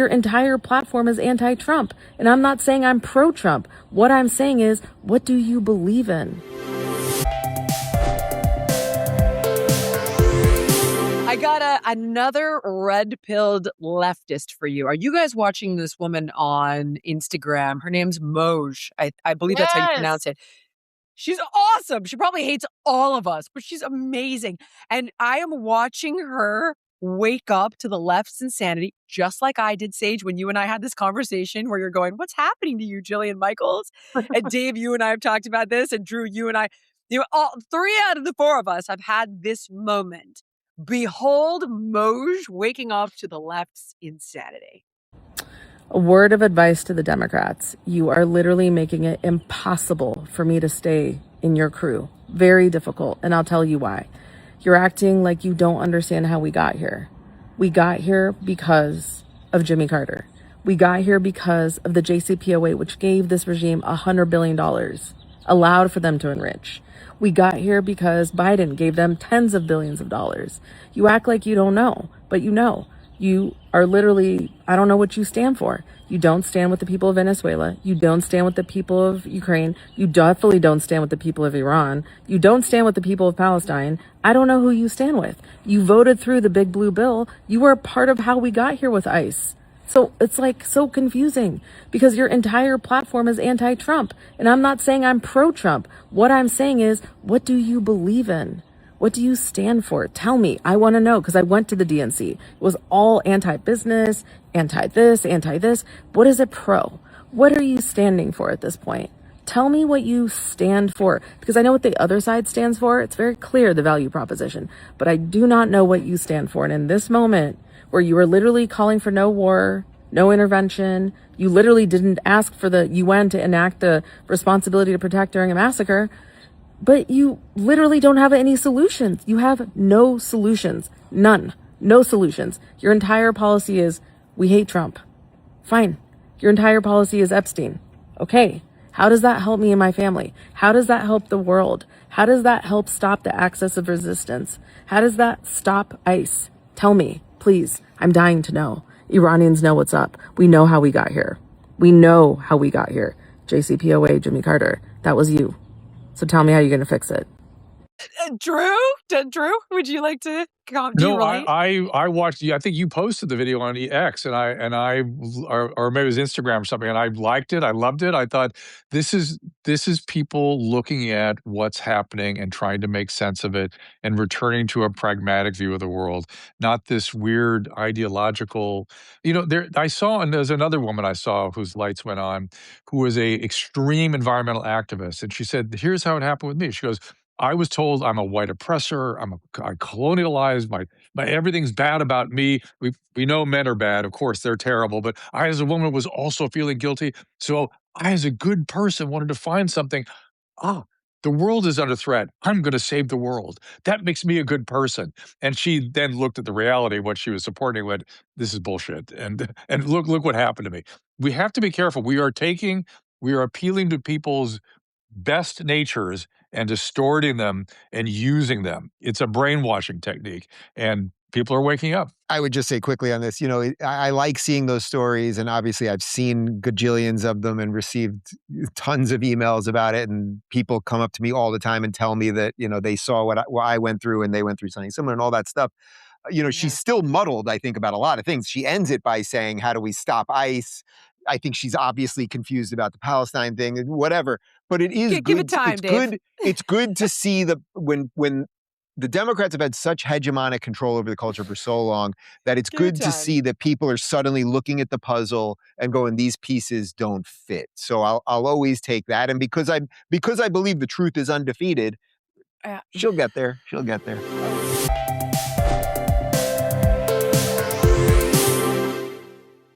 Your entire platform is anti-Trump. And I'm not saying I'm pro-Trump. What I'm saying is, what do you believe in? I got another red-pilled leftist for you. Are you guys watching this woman on Instagram? Her name's Moj. I believe that's how you pronounce it. She's awesome. She probably hates all of us, but she's amazing. And I am watching her wake up to the left's insanity, just like I did, Sage, when you and I had this conversation where you're going, what's happening to you, Jillian Michaels? And Dave, you and I have talked about this. And Drew, you and I, all 3 out of the 4 of us have had this moment. Behold Moj waking up to the left's insanity. A word of advice to the Democrats. You are literally making it impossible for me to stay in your crew. Very difficult. And I'll tell you why. You're acting like you don't understand how we got here. We got here because of Jimmy Carter. We got here because of the JCPOA, which gave this regime $100 billion, allowed for them to enrich. We got here because Biden gave them tens of billions of dollars. You act like you don't know, but you know. You are literally, I don't know what you stand for. You don't stand with the people of Venezuela. You don't stand with the people of Ukraine. You definitely don't stand with the people of Iran. You don't stand with the people of Palestine. I don't know who you stand with. You voted through the big blue bill. You were a part of how we got here with ICE. So it's like so confusing because your entire platform is anti-Trump. And I'm not saying I'm pro-Trump. What I'm saying is, what do you believe in? What do you stand for? Tell me. I want to know because I went to the DNC. It was all anti-business, anti-this, anti-this. What is it pro? What are you standing for at this point? Tell me what you stand for because I know what the other side stands for. It's very clear, the value proposition, but I do not know what you stand for. And in this moment where you are literally calling for no war, no intervention, you literally didn't ask for the UN to enact the responsibility to protect during a massacre, but you literally don't have any solutions. You have no solutions. None. No solutions. Your entire policy is, we hate Trump. Fine. Your entire policy is Epstein. Okay. How does that help me and my family? How does that help the world? How does that help stop the axis of resistance? How does that stop ICE? Tell me, please. I'm dying to know. Iranians know what's up. We know how we got here. We know how we got here. JCPOA, Jimmy Carter. That was you. So tell me how you're going to fix it. Drew, would you like to come? No, I watched. I think you posted the video on X, and or maybe it was Instagram or something, and I liked it. I loved it. I thought this is people looking at what's happening and trying to make sense of it and returning to a pragmatic view of the world, not this weird ideological. I saw, and there's another woman I saw whose lights went on, who was a extreme environmental activist, and she said, "Here's how it happened with me." She goes, I was told I'm a white oppressor. I colonialized. My everything's bad about me. We know men are bad. Of course, they're terrible. But I, as a woman, was also feeling guilty. So I, as a good person, wanted to find something. The world is under threat. I'm going to save the world. That makes me a good person. And she then looked at the reality of what she was supporting. Went, this is bullshit. And look what happened to me. We have to be careful. We are appealing to people's best natures and distorting them and using them. It's a brainwashing technique, and people are waking up. I would just say quickly on this, I like seeing those stories, and obviously I've seen gajillions of them and received tons of emails about it, and people come up to me all the time and tell me that, they saw what I went through and they went through something similar and all that stuff. She's still muddled, I think, about a lot of things. She ends it by saying, how do we stop ICE? I think she's obviously confused about the Palestine thing and whatever, but it is give it time, Dave. It's good to see when the Democrats have had such hegemonic control over the culture for so long that it's good to see that people are suddenly looking at the puzzle and going, these pieces don't fit. So I'll always take that. And because I believe the truth is undefeated, she'll get there. She'll get there.